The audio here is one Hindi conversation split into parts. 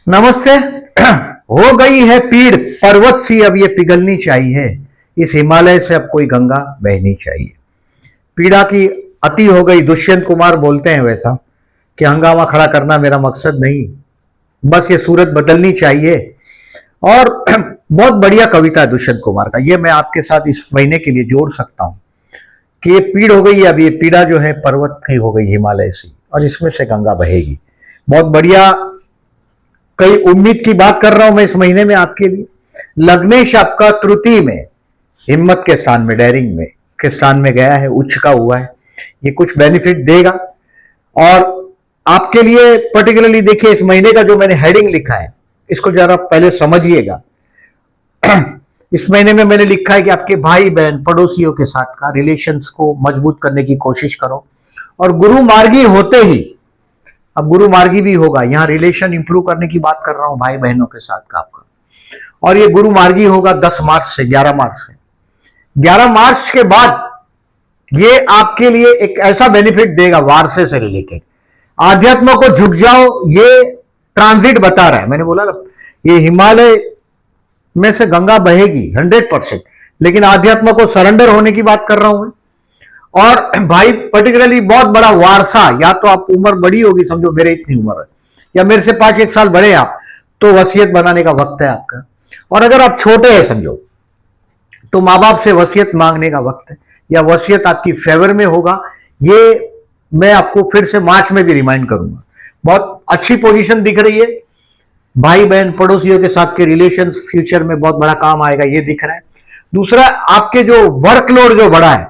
नमस्ते। हो गई है पीड़ पर्वत सी, अब ये पिघलनी चाहिए। इस हिमालय से अब कोई गंगा बहनी चाहिए। पीड़ा की अति हो गई, दुष्यंत कुमार बोलते हैं वैसा कि हंगामा खड़ा करना मेरा मकसद नहीं, बस ये सूरत बदलनी चाहिए। और बहुत बढ़िया कविता है दुष्यंत कुमार का, ये मैं आपके साथ इस महीने के लिए जोड़ सकता हूं कि ये पीड़ हो गई है, अब ये पीड़ा जो है पर्वत की हो गई हिमालय से, और इसमें से गंगा बहेगी। बहुत बढ़िया कई उम्मीद की बात कर रहा हूं मैं इस महीने में आपके लिए। लग्नेश आपका त्रुटि में, हिम्मत के स्थान में, डेयरिंग में के स्थान में गया है, उच्च का हुआ है, ये कुछ बेनिफिट देगा। और आपके लिए पर्टिकुलरली देखिए, इस महीने का जो मैंने हेडिंग लिखा है इसको जरा पहले समझिएगा। इस महीने में मैंने लिखा है कि आपके भाई बहन पड़ोसियों के साथ का रिलेशंस को मजबूत करने की कोशिश करो। और गुरु मार्गी होते ही, अब गुरु मार्गी भी होगा, यहां रिलेशन इंप्रूव करने की बात कर रहा हूं भाई बहनों के साथ का आपका। और ये गुरु मार्गी होगा 10 मार्च से, 11 मार्च से। 11 मार्च के बाद ये आपके लिए एक ऐसा बेनिफिट देगा वारसे से रिलेटेड। आध्यात्म को झुक जाओ, ये ट्रांजिट बता रहा है। मैंने बोला ना, ये हिमालय में से गंगा बहेगी 100%, लेकिन आध्यात्म को सरेंडर होने की बात कर रहा हूं मैं। और भाई पर्टिकुलरली बहुत बड़ा वारसा, या तो आप उम्र बड़ी होगी, समझो मेरे इतनी उम्र है, या मेरे से 5-1 साल बड़े आप, तो वसीयत बनाने का वक्त है आपका। और अगर आप छोटे हैं समझो, तो माँ बाप से वसीयत मांगने का वक्त है, या वसीयत आपकी फेवर में होगा। ये मैं आपको फिर से मार्च में भी रिमाइंड करूंगा। बहुत अच्छी पोजीशन दिख रही है, भाई बहन पड़ोसियों के साथ के रिलेशन फ्यूचर में बहुत बड़ा काम आएगा, ये दिख रहा है। दूसरा, आपके जो वर्कलोड जो बढ़ा है,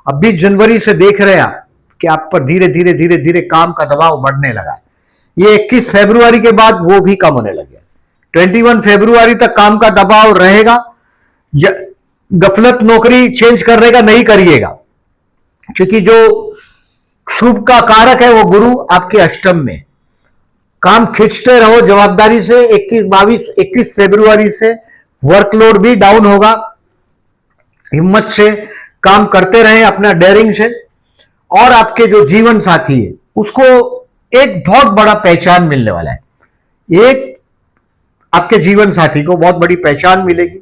अब 20 जनवरी से देख रहे हैं आप कि आप पर धीरे धीरे धीरे धीरे काम का दबाव बढ़ने लगा है। ये 21 फरवरी के बाद वो भी कम होने लगे। 21 फरवरी तक काम का दबाव रहेगा। गफलत नौकरी चेंज करने का नहीं करिएगा, क्योंकि जो शुभ का कारक है वो गुरु आपके अष्टम में। काम खींचते रहो जवाबदारी से। 21 फरवरी से वर्कलोड भी डाउन होगा। हिम्मत से काम करते रहें, अपना डेयरिंग से। और आपके जो जीवन साथी है उसको एक बहुत बड़ा पहचान मिलने वाला है। एक आपके जीवन साथी को बहुत बड़ी पहचान मिलेगी।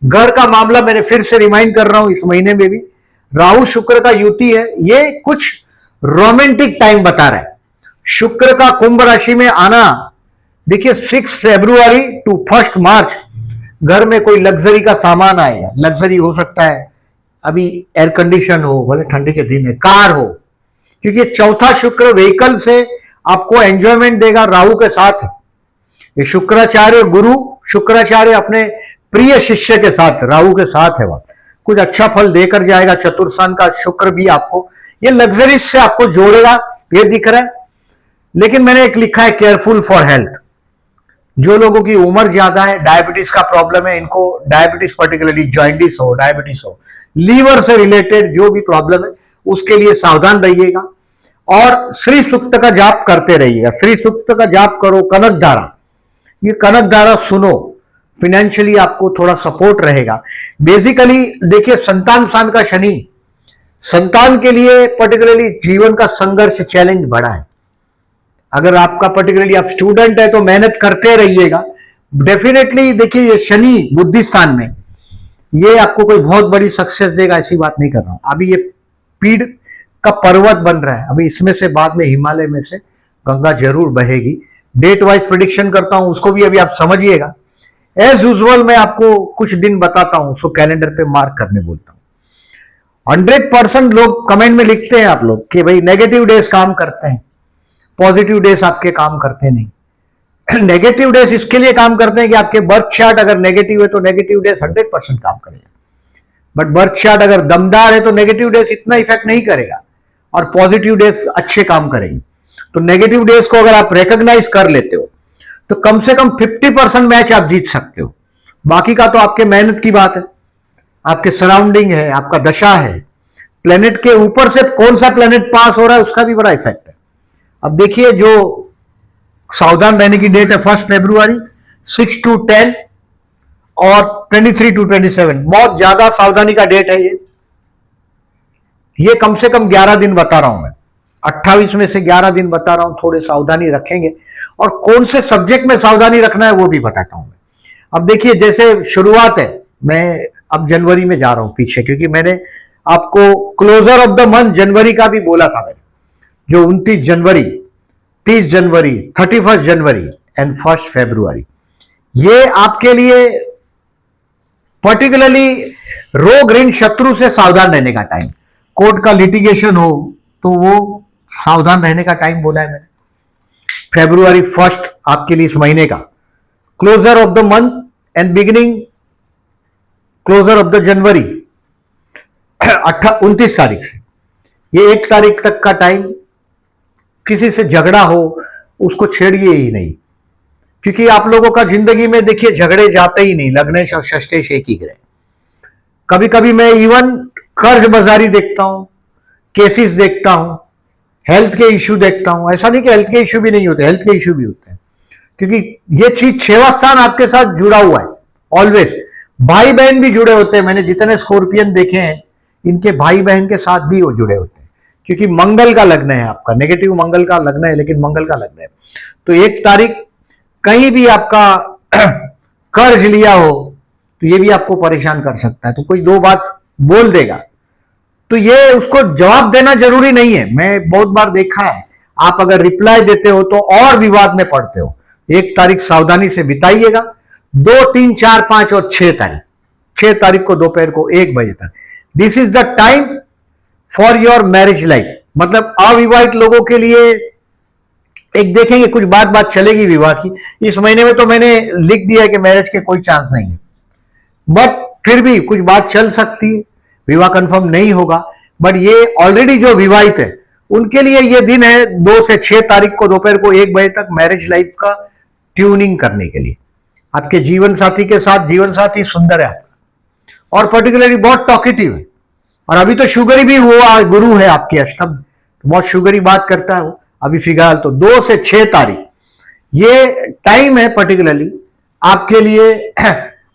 घर का मामला मैंने फिर से रिमाइंड कर रहा हूं, इस महीने में भी राहु शुक्र का युति है, ये कुछ रोमांटिक टाइम बता रहा है। शुक्र का कुंभ राशि में आना, देखिए 6 फरवरी टू 1 मार्च घर में कोई लग्जरी का सामान आएगा। लग्जरी हो सकता है अभी एयर कंडीशन हो, भले ठंडी के दिन है, कार हो, क्योंकि चौथा शुक्र व्हीकल से आपको एंजॉयमेंट देगा, राहु के साथ। ये शुक्राचार्य गुरु, शुक्राचार्य अपने प्रिय शिष्य के साथ, राहु के साथ है, वह कुछ अच्छा फल देकर जाएगा। चतुर्थान का शुक्र भी आपको ये लग्जरी से आपको जोड़ेगा, ये दिख रहा है। लेकिन मैंने एक लिखा है, केयरफुल फॉर हेल्थ। जो लोगों की उम्र ज्यादा है, डायबिटीज का प्रॉब्लम है, इनको डायबिटीज पर्टिकुलरली जॉइंटिस हो, डायबिटीज हो, लीवर से रिलेटेड जो भी प्रॉब्लम है उसके लिए सावधान रहिएगा। और श्री सूक्त का जाप करते रहिएगा। श्री सूक्त का जाप करो, कनक धारा, ये कनक धारा सुनो, फाइनेंशियली आपको थोड़ा सपोर्ट रहेगा। बेसिकली देखिए, संतान स्थान का शनि, संतान के लिए पर्टिकुलरली जीवन का संघर्ष, चैलेंज बड़ा है। अगर आपका पर्टिकुलरली आप स्टूडेंट है तो मेहनत करते रहिएगा। डेफिनेटली देखिए, ये शनि बुद्धि स्थान में, ये आपको कोई बहुत बड़ी सक्सेस देगा ऐसी बात नहीं कर रहा हूं। अभी ये पीड़ का पर्वत बन रहा है, अभी इसमें से बाद में हिमालय में से गंगा जरूर बहेगी। डेट वाइज प्रिडिक्शन करता हूं, उसको भी अभी आप समझिएगा। एज यूजुअल मैं आपको कुछ दिन बताता हूं, उसको कैलेंडर पे मार्क करने बोलता हूं। 100% लोग कमेंट में लिखते हैं आप लोग कि भाई नेगेटिव डेज काम करते हैं, पॉजिटिव डेज आपके काम करते नहीं। नेगेटिव डेज इसके लिए काम करते हैं कि आपके बर्थ चार्ट अगर नेगेटिव है तो नेगेटिव डेज 100% काम करेगा। बट बर्थ चार्ट अगर दमदार है तो नेगेटिव डेज इतना इफेक्ट नहीं करेगा, और पॉजिटिव डेज अच्छे काम करेंगे। तो नेगेटिव डेज को अगर आप रिकॉग्नाइज कर लेते हो तो कम से कम 50% मैच आप जीत सकते हो। बाकी का तो आपके मेहनत की बात है, आपके सराउंडिंग है, आपका दशा है। प्लेनेट के ऊपर से कौन सा प्लेनेट पास हो रहा है उसका भी बड़ा इफेक्ट है। अब देखिए, जो सावधान रहने की डेट है 1 फरवरी, 6 to 10 और 23 to 27, बहुत ज्यादा सावधानी का डेट है ये कम से कम 11 दिन बता रहा हूं मैं। 28 में से 11 दिन बता रहा हूं, थोड़े सावधानी रखेंगे। और कौन से सब्जेक्ट में सावधानी रखना है वो भी बताता हूं मैं। अब देखिए, जैसे शुरुआत है, मैं अब जनवरी में जा रहा हूं पीछे, क्योंकि मैंने आपको क्लोजर ऑफ द मंथ जनवरी का भी बोला था मैंने, जो 29 जनवरी, 30 जनवरी, 31 जनवरी एंड 1 फरवरी, ये आपके लिए पर्टिकुलरली रोग ऋण शत्रु से सावधान रहने का टाइम, कोर्ट का लिटिगेशन हो तो वो सावधान रहने का टाइम बोला है मैंने। फरवरी 1 आपके लिए इस महीने का closure of the month and beginning closure of the जनवरी 29 तारीख से ये 1 तारीख तक का टाइम, किसी से झगड़ा हो उसको छेड़िए ही नहीं, क्योंकि आप लोगों का जिंदगी में देखिए झगड़े जाते ही नहीं, लग्नेश और षष्ठेश एक ही ग्रह। कभी कभी मैं इवन कर्ज बाजारी देखता हूं, केसेस देखता हूं, हेल्थ के इश्यू देखता हूं। ऐसा नहीं कि हेल्थ के इश्यू भी नहीं होते, हेल्थ के इश्यू भी होते हैं, क्योंकि ये चीज 6वां स्थान आपके साथ जुड़ा हुआ है ऑलवेज। भाई बहन भी जुड़े होते हैं, मैंने जितने स्कॉर्पियन देखे हैं इनके भाई बहन के साथ भी वो जुड़े होते हैं, क्योंकि मंगल का लग्न है आपका, नेगेटिव मंगल का लग्न है, लेकिन मंगल का लग्न है। तो 1 तारीख कहीं भी आपका कर्ज लिया हो तो ये भी आपको परेशान कर सकता है। तो कोई 2 बात बोल देगा तो ये उसको जवाब देना जरूरी नहीं है। मैं बहुत बार देखा है, आप अगर रिप्लाई देते हो तो और विवाद में पड़ते हो। 1 तारीख सावधानी से बिताइएगा। 2, 3, 4, 5 और 6 तारीख, 6 तारीख को दोपहर को 1 बजे तक, this is the time for your marriage life. मतलब अविवाहित लोगों के लिए एक देखेंगे, कुछ बात चलेगी विवाह की। इस महीने में तो मैंने लिख दिया है कि मैरिज के कोई चांस नहीं है, बट फिर भी कुछ बात चल सकती है, विवाह कंफर्म नहीं होगा। बट ये ऑलरेडी जो विवाहित है उनके लिए ये दिन है 2 से 6 तारीख को दोपहर को 1 बजे तक मैरिज लाइफ का ट्यूनिंग करने के लिए। आपके जीवन साथी के साथ, जीवन साथी सुंदर है आपका और पर्टिकुलरली बहुत टॉकेटिव है, और अभी तो शुगरी भी हुआ, गुरु है आपके अष्टम, बहुत शुगरी बात करता है वो अभी फिलहाल। तो 2 से 6 तारीख ये टाइम है पर्टिकुलरली आपके लिए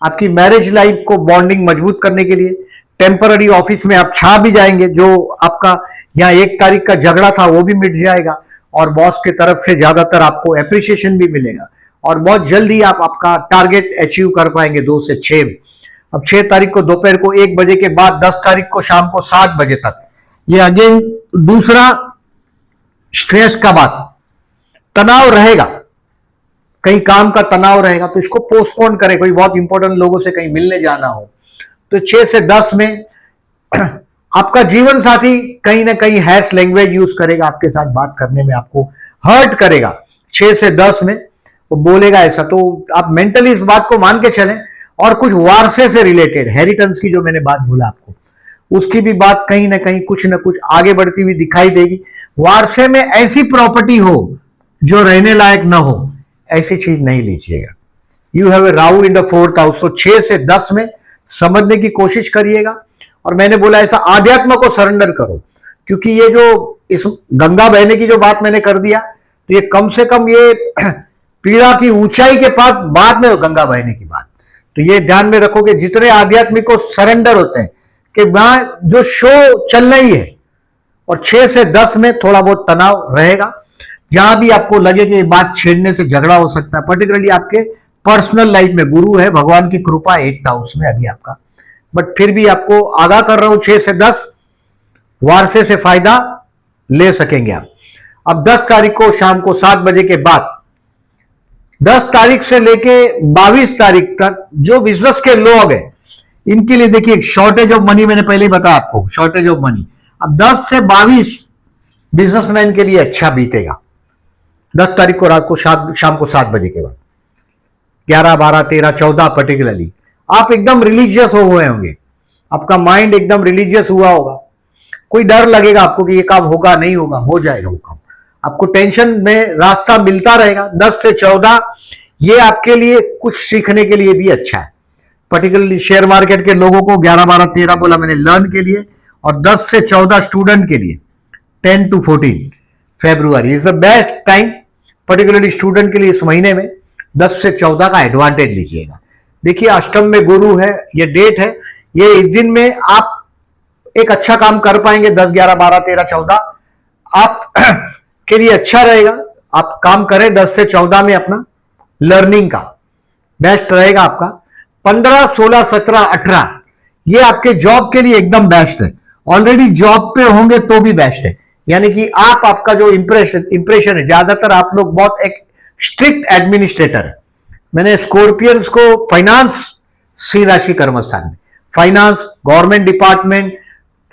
आपकी मैरिज लाइफ को बॉन्डिंग मजबूत करने के लिए। टेम्पररी ऑफिस में आप छा भी जाएंगे, जो आपका यहाँ 1 तारीख का झगड़ा था वो भी मिट जाएगा, और बॉस की तरफ से ज्यादातर आपको एप्रिसिएशन भी मिलेगा, और बहुत जल्दी आप आपका टारगेट अचीव कर पाएंगे 2 से 6। अब 6 तारीख को दोपहर को 1 बजे के बाद 10 तारीख को शाम को 7 बजे तक, ये अगेन दूसरा स्ट्रेस का बात, तनाव रहेगा, कहीं काम का तनाव रहेगा तो इसको पोस्टपोन करें। कोई बहुत इंपॉर्टेंट लोगों से कहीं मिलने जाना हो तो 6 से 10 में आपका जीवन साथी कहीं ना कहीं हैश लैंग्वेज यूज करेगा, आपके साथ बात करने में आपको हर्ट करेगा। 6 से 10 में वो बोलेगा ऐसा, तो आप मेंटली इस बात को मान के चलें। और कुछ वारसे से रिलेटेड, हेरिटेंस की जो मैंने बात बोला आपको, उसकी भी बात कहीं ना कहीं कुछ ना कुछ आगे बढ़ती हुई दिखाई देगी। वारसे में ऐसी प्रॉपर्टी हो जो रहने लायक ना हो, ऐसी चीज नहीं लीजिएगा। You have a Rahu in the 4th house, तो 6 से 10 में समझने की कोशिश करिएगा। और मैंने बोला ऐसा आध्यात्म को सरेंडर करो, क्योंकि ये जो इस गंगा बहने की जो बात मैंने कर दिया, तो ये कम से कम ये पीड़ा की ऊंचाई के पास बाद में गंगा बहने की बात, तो ये ध्यान में रखोगे। जितने आध्यात्मिक को सरेंडर होते हैं कि वहां जो शो चल रही है, और 6 से 10 में थोड़ा बहुत तनाव रहेगा। जहां भी आपको लगे कि बात छेड़ने से झगड़ा हो सकता है, पर्टिकुलरली आपके पर्सनल लाइफ में, गुरु है, भगवान की कृपा 8th हाउस में अभी आपका, बट फिर भी आपको आगाह कर रहा हूं 6 से 10 वारसे से फायदा ले सकेंगे आप। अब 10 तारीख को शाम को 7 बजे के बाद, 10 तारीख से लेके 22 तारीख तक जो बिजनेस के लोग हैं इनके लिए देखिए शॉर्टेज ऑफ मनी, मैंने पहले ही बताया आपको शॉर्टेज ऑफ मनी। अब 10 से 22 बिजनेसमैन के लिए अच्छा बीतेगा। 10 तारीख को रात को शाम को 7 बजे के बाद, 11, 12, 13, 14 पर्टिकुलरली आप एकदम रिलीजियस हो गए होंगे, आपका माइंड एकदम रिलीजियस हुआ होगा। कोई डर लगेगा आपको कि ये काम होगा नहीं होगा, हो जाएगा वो काम, आपको टेंशन में रास्ता मिलता रहेगा। 10 से 14 ये आपके लिए कुछ सीखने के लिए भी अच्छा है, पर्टिकुलरली शेयर मार्केट के लोगों को 11, 12, 13 बोला मैंने लर्न के लिए, और 10 से 14 स्टूडेंट के लिए 10 to 14 February is the best time, particularly student के लिए इस महीने में 10 से 14 का एडवांटेज लीजिएगा। देखिए अष्टम में गुरु है, ये डेट है, ये इस दिन में आप एक अच्छा काम कर पाएंगे। 10, 11, 12, 13, 14 आप के लिए अच्छा रहेगा। आप काम करें 10 से 14 में अपना लर्निंग का बेस्ट रहेगा आपका। 15, 16, 17, 18 ये आपके जॉब के लिए एकदम बेस्ट है। ऑलरेडी जॉब पे होंगे तो भी बेस्ट है, यानी कि आपका जो इंप्रेशन है, ज्यादातर आप लोग बहुत एक स्ट्रिक्ट एडमिनिस्ट्रेटर है। मैंने स्कॉर्पियंस को फाइनेंस, सिंह राशि कर्म स्थान में फाइनेंस, गवर्नमेंट डिपार्टमेंट,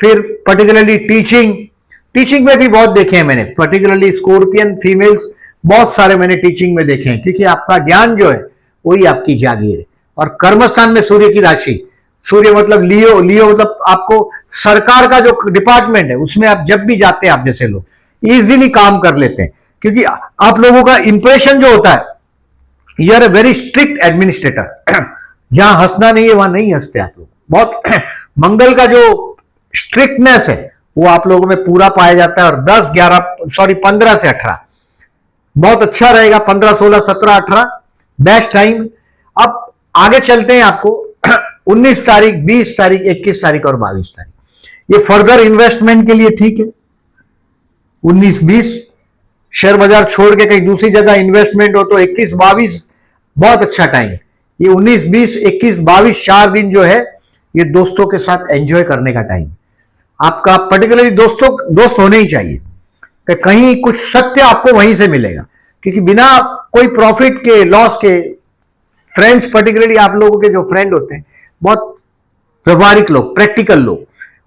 फिर पर्टिकुलरली टीचिंग में भी बहुत देखे हैं मैंने, पर्टिकुलरली स्कॉर्पियन फीमेल्स बहुत सारे मैंने टीचिंग में देखे हैं, क्योंकि आपका ज्ञान जो है वही आपकी जागीर है। और कर्मस्थान में सूर्य की राशि, सूर्य मतलब लियो, लियो मतलब आपको सरकार का जो डिपार्टमेंट है उसमें आप जब भी जाते हैं, आप जैसे लोग इजीली काम कर लेते हैं, क्योंकि आप लोगों का इंप्रेशन जो होता है, you are a very strict administrator. जहां हंसना नहीं है वहां नहीं हंसते आप लोग। बहुत मंगल का जो स्ट्रिक्टनेस है वो आप लोगों में पूरा पाया जाता है। और 15 से 18 बहुत अच्छा रहेगा। 15, 16, 17, 18 बेस्ट टाइम। अब आगे चलते हैं आपको 19 तारीख, 20 तारीख, 21 तारीख और 22 तारीख, ये फर्दर इन्वेस्टमेंट के लिए ठीक है। 19, 20 शेयर बाजार छोड़ के कहीं दूसरी जगह इन्वेस्टमेंट हो तो 21, 22 बहुत अच्छा टाइम है। ये 19, 20, 21, 22 4 दिन जो है ये दोस्तों के साथ एंजॉय करने का टाइम। आपका पर्टिकुलरली दोस्त होने ही चाहिए, कि कहीं कुछ सत्य आपको वहीं से मिलेगा, क्योंकि बिना कोई प्रॉफिट के, लॉस के फ्रेंड्स, पर्टिकुलरली आप लोगों के जो फ्रेंड होते हैं बहुत व्यवहारिक लोग, प्रैक्टिकल लोग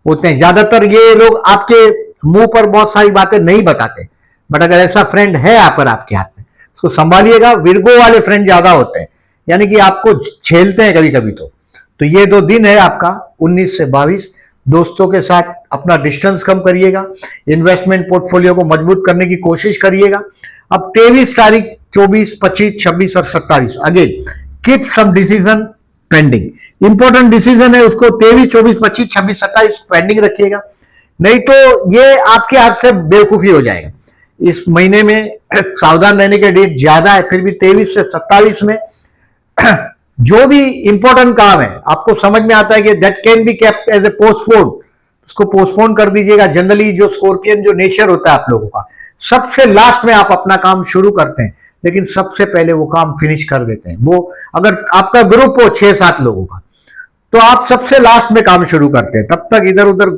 होते हैं। ज्यादातर ये लोग आपके मुंह पर बहुत सारी बातें नहीं बताते, बट अगर ऐसा फ्रेंड है आप पर आपके हाथ में, उसको संभालिएगा। विर्गो वाले फ्रेंड ज्यादा होते हैं, यानी कि आपको झेलते हैं कभी कभी। तो ये 2 दिन है आपका 19 से 22, दोस्तों के साथ अपना डिस्टेंस कम करिएगा, इन्वेस्टमेंट पोर्टफोलियो को मजबूत करने की कोशिश करिएगा। अब 23 तारीख, 24, 25, 26 और 27 again keep some decision pending. Important decision है उसको 23, 24, 25, 26, 27 पेंडिंग रखिएगा, नहीं तो ये आपके हाथ से बेवकूफी हो जाएगा। इस महीने में सावधान रहने के डेट ज्यादा है, फिर भी 23 से 27 में जो भी इंपॉर्टेंट काम है आपको समझ में आता है कि that can be kept as a postpone, उसको पोस्टपोन कर दीजिएगा। जनरली जो स्कॉर्पियन जो नेचर होता है आप लोगों का, सबसे लास्ट में आप अपना काम शुरू करते हैं, लेकिन सबसे पहले वो काम फिनिश कर देते हैं। वो अगर आपका ग्रुप हो 6-7 लोगों का, तो आप सबसे लास्ट में काम शुरू करते हैं, तब तक इधर उधर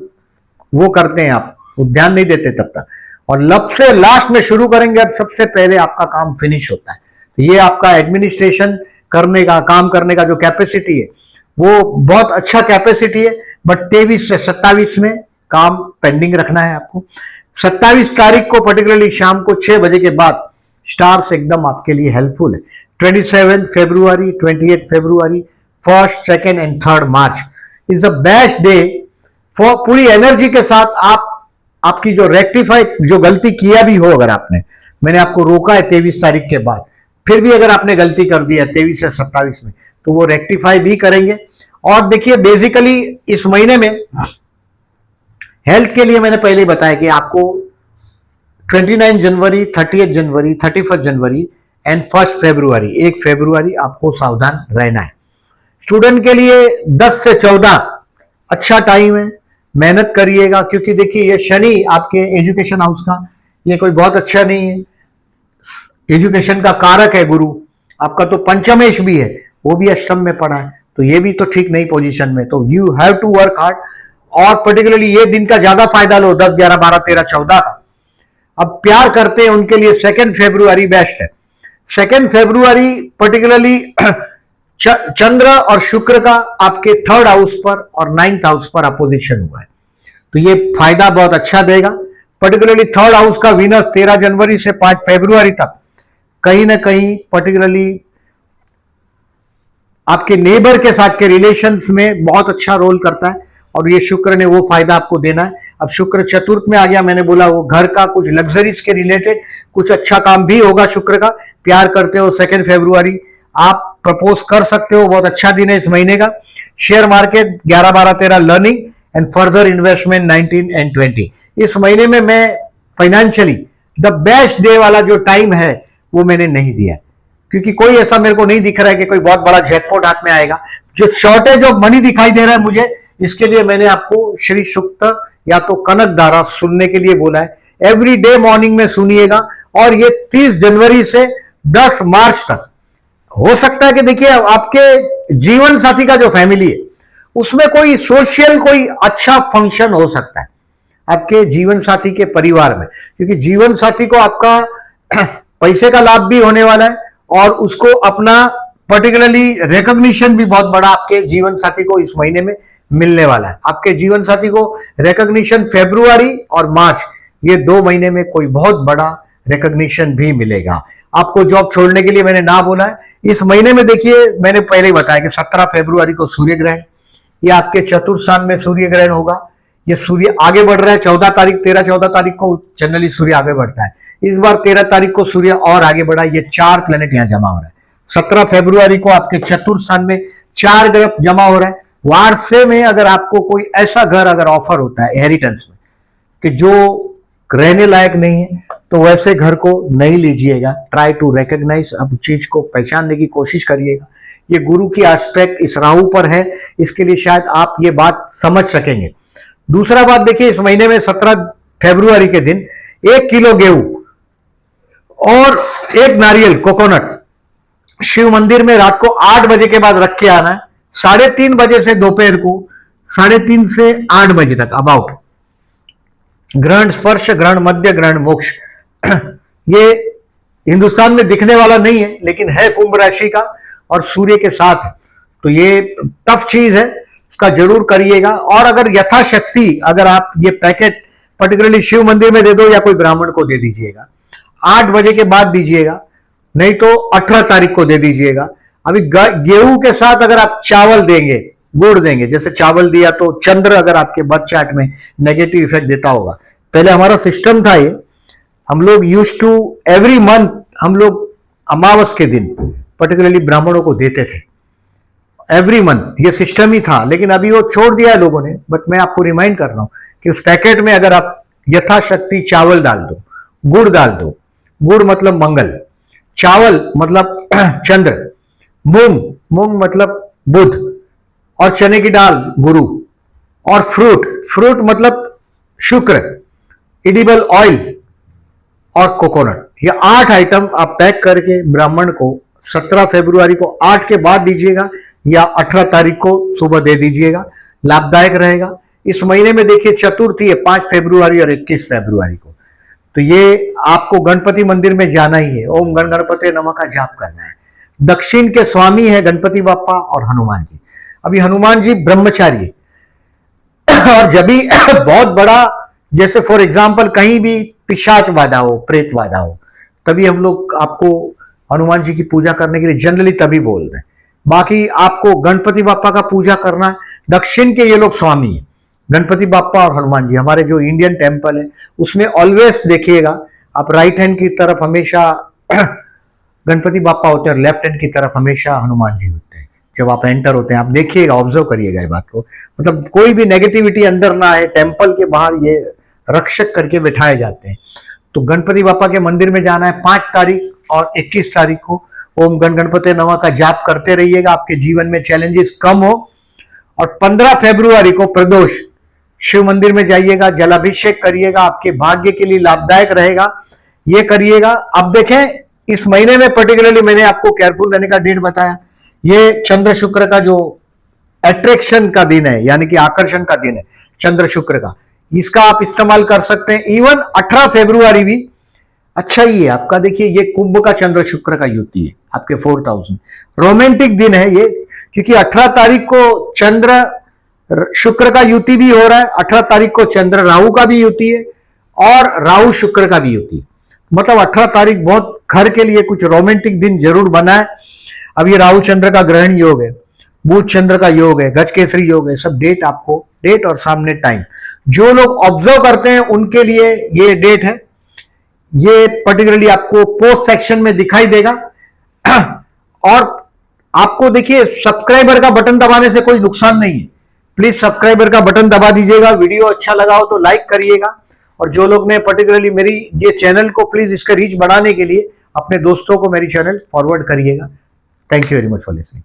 वो करते हैं, आप ध्यान नहीं देते तब तक। और सबसे लास्ट में शुरू करेंगे, अब सबसे पहले आपका काम फिनिश होता है। तो ये आपका एडमिनिस्ट्रेशन करने का, काम करने का जो कैपेसिटी है वो बहुत अच्छा कैपेसिटी है, बट 23 से 27 में काम पेंडिंग रखना है आपको। 27 तारीख को पर्टिकुलरली शाम को 6 बजे के बाद स्टार्स एकदम आपके लिए हेल्पफुल है। 27 फरवरी, 28 फरवरी, 1, 2 and 3 March is the best day for पूरी एनर्जी के साथ आपकी जो रेक्टिफाई, जो गलती किया भी हो, अगर आपने, मैंने आपको रोका है 23 तारीख के बाद, फिर भी अगर आपने गलती कर दी है 23 से 27 में, तो वो रेक्टिफाई भी करेंगे। और देखिए बेसिकली इस महीने में हेल्थ के लिए मैंने पहले बताया कि आपको 29 जनवरी, 30 जनवरी, 31 जनवरी एंड 1 फरवरी, 1 फरवरी आपको सावधान रहना है। स्टूडेंट के लिए 10 से 14 अच्छा टाइम है, मेहनत करिएगा, क्योंकि देखिए ये शनि आपके एजुकेशन हाउस का, ये कोई बहुत अच्छा नहीं है। एजुकेशन का कारक है गुरु आपका, तो पंचमेश भी है, वो भी अष्टम में पड़ा है, तो ये भी तो ठीक नहीं पोजीशन में। तो you have to work hard, और पर्टिकुलरली ये दिन का ज्यादा फायदा लो, 10, 11, 12, 13, 14 का। अब प्यार करते हैं उनके लिए 2 फरवरी बेस्ट है। 2 फरवरी पर्टिकुलरली चंद्र और शुक्र का आपके 3rd हाउस पर और 9th हाउस पर अपोजिशन हुआ है, तो ये फायदा बहुत अच्छा देगा। पर्टिकुलरली 3rd हाउस का वीनस 13 जनवरी से 5 फरवरी तक कहीं ना कहीं पर्टिकुलरली आपके नेबर के साथ के रिलेशंस में बहुत अच्छा रोल करता है, और ये शुक्र ने वो फायदा आपको देना है। अब शुक्र चतुर्थ में आ गया, मैंने बोला वो घर का कुछ लग्जरीज के रिलेटेड कुछ अच्छा काम भी होगा शुक्र का। प्यार करते हो 2 फरवरी आप प्रपोज कर सकते हो, बहुत अच्छा दिन है इस महीने का। Share market 11, 12, 13 learning and further investment 19 and 20। इस महीने में मैं फाइनेंशियली द बेस्ट डे वाला जो टाइम है वो मैंने नहीं दिया, क्योंकि कोई ऐसा मेरे को नहीं दिख रहा है कि कोई बहुत बड़ा जैकपॉट हाथ में आएगा। जो शॉर्टेज ऑफ मनी दिखाई दे रहा है मुझे, इसके लिए मैंने आपको श्री सूक्त या तो कनक धारा सुनने के लिए बोला है। एवरी डे मॉर्निंग में सुनिएगा, और ये 30 जनवरी से 10 मार्च तक हो सकता है कि देखिए आपके जीवन साथी का जो फैमिली है उसमें कोई सोशल कोई अच्छा फंक्शन हो सकता है आपके जीवन साथी के परिवार में, क्योंकि जीवन साथी को आपका पैसे का लाभ भी होने वाला है और उसको अपना पर्टिकुलरली रिकॉग्निशन भी बहुत बड़ा आपके जीवन साथी को इस महीने में मिलने वाला है। आपके जीवन साथी को रिकॉग्निशन फरवरी और मार्च ये 2 महीने में कोई बहुत बड़ा रिकॉग्निशन भी मिलेगा। आपको जॉब छोड़ने के लिए मैंने ना बोला है। इस महीने में देखिए मैंने पहले ही बताया कि 17 फरवरी को सूर्य ग्रहण, ये आपके चतुर्थ स्थान में सूर्य ग्रहण होगा। ये सूर्य आगे बढ़ रहा है 13-14 तारीख को जनरली सूर्य आगे बढ़ता है। इस बार 13 तारीख को सूर्य और आगे बढ़ा, ये 4 प्लेनेट यहां जमा हो रहा है। 17 फरवरी को आपके चतुर्थ स्थान में 4 ग्रह जमा हो रहा है। वारसे में अगर आपको कोई ऐसा घर अगर ऑफर होता है इनहेरिटेंस में कि जो रहने लायक नहीं है तो वैसे घर को नहीं लीजिएगा। ट्राई टू रिकॉग्नाइज, अब चीज को पहचानने की कोशिश करिएगा। ये गुरु की एस्पेक्ट इस राहु पर है, इसके लिए शायद आप ये बात समझ सकेंगे। दूसरा बात देखिए, इस महीने में 17 फरवरी के दिन 1 किलो गेहूं और 1 नारियल कोकोनट शिव मंदिर में रात को 8 बजे के बाद रख के आना है। 3:30 बजे से दोपहर को 3:30 से 8 बजे तक अबाउट ग्रहण स्पर्श, ग्रहण मध्य, ग्रहण मोक्ष ये हिंदुस्तान में दिखने वाला नहीं है लेकिन है कुंभ राशि का और सूर्य के साथ, तो ये टफ चीज है, इसका जरूर करिएगा। और अगर यथाशक्ति अगर आप ये पैकेट पर्टिकुलरली शिव मंदिर में दे दो या कोई ब्राह्मण को दे दीजिएगा, 8 बजे के बाद दीजिएगा, नहीं तो 18 तारीख को दे दीजिएगा। अभी गेहूं के साथ अगर आप चावल देंगे, गुड़ देंगे, जैसे चावल दिया तो चंद्र अगर आपके बर्थ चार्ट में नेगेटिव इफेक्ट देता होगा। पहले हमारा सिस्टम था ये, हम लोग यूज टू एवरी मंथ हम लोग अमावस के दिन पर्टिकुलरली ब्राह्मणों को देते थे एवरी मंथ, ये सिस्टम ही था। लेकिन अभी वो छोड़ दिया है लोगों ने। बट मैं आपको रिमाइंड कर रहा हूं कि उस पैकेट में अगर आप यथाशक्ति चावल डाल दो, गुड़ डाल दो, गुड़ मतलब मंगल, चावल मतलब चंद्र, मूंग मतलब बुध, और चने की दाल गुरु, और फ्रूट मतलब शुक्र, एडिबल ऑयल और कोकोनट, ये 8 आइटम आप पैक करके ब्राह्मण को 17 फरवरी को 8 के बाद दीजिएगा या 18 तारीख को सुबह दे दीजिएगा, लाभदायक रहेगा। इस महीने में देखिए चतुर्थी है 5 फरवरी और 21 फरवरी को, तो ये आपको गणपति मंदिर में जाना ही है। ओम गण गणपति नमः का जाप करना है। दक्षिण के स्वामी है गणपति बापा और हनुमान जी। अभी हनुमान जी ब्रह्मचारी और जब भी बहुत बड़ा, जैसे फॉर एग्जांपल कहीं भी पिशाच बाधा हो, प्रेत बाधा हो, तभी हम लोग आपको हनुमान जी की पूजा करने के लिए जनरली तभी बोल रहे हैं। बाकी आपको गणपति बापा का पूजा करना है। दक्षिण के ये लोग स्वामी है, गणपति बापा और हनुमान जी। हमारे जो इंडियन टेम्पल है उसमें ऑलवेज देखिएगा आप राइट हैंड की तरफ हमेशा गणपति बापा होते हैं और लेफ्ट हैंड की तरफ हमेशा हनुमान जी होते हैं। जब आप एंटर होते हैं आप देखिएगा, ऑब्जर्व करिएगा ये बात को, मतलब कोई भी नेगेटिविटी अंदर ना आए। टेम्पल के बाहर ये रक्षक करके बिठाए जाते हैं। तो गणपति बापा के मंदिर में जाना है 5 तारीख और 21 तारीख को। ओम गण गणपति नमः का जाप करते रहिएगा, आपके जीवन में चैलेंजेस कम हो। और 15 फरवरी को प्रदोष, शिव मंदिर में जाइएगा, जलाभिषेक करिएगा, आपके भाग्य के लिए लाभदायक रहेगा, ये करिएगा। अब देखें इस महीने में पर्टिकुलरली मैंने आपको केयरफुल रहने का डेट बताया। ये चंद्र शुक्र का जो अट्रैक्शन का दिन है, यानी कि आकर्षण का दिन है चंद्र शुक्र का, इसका आप इस्तेमाल कर सकते हैं। इवन 18 फरवरी भी अच्छा ही है आपका। देखिए ये कुंभ का चंद्र शुक्र का युति है, आपके 4000 रोमांटिक दिन है ये, क्योंकि 18 तारीख को चंद्र शुक्र का युति भी हो रहा है, 18 तारीख को चंद्र राहु का भी युति है और राहु शुक्र का भी युति है। मतलब 18 तारीख बहुत घर के लिए कुछ रोमांटिक दिन जरूर बना है। अब ये राहु चंद्र का ग्रहण योग है, बुध चंद्र का योग है, गजकेसरी योग है, सब डेट आपको, डेट और सामने टाइम, जो लोग ऑब्जर्व करते हैं उनके लिए ये डेट है। ये पर्टिकुलरली आपको पोस्ट सेक्शन में दिखाई देगा। और आपको देखिए सब्सक्राइबर का बटन दबाने से कोई नुकसान नहीं है, प्लीज सब्सक्राइबर का बटन दबा दीजिएगा। वीडियो अच्छा लगा हो तो लाइक करिएगा, और जो लोग ने पर्टिकुलरली मेरी ये चैनल को प्लीज इसका रीच बढ़ाने के लिए अपने दोस्तों को मेरी चैनल फॉरवर्ड करिएगा। Thank you very much for listening.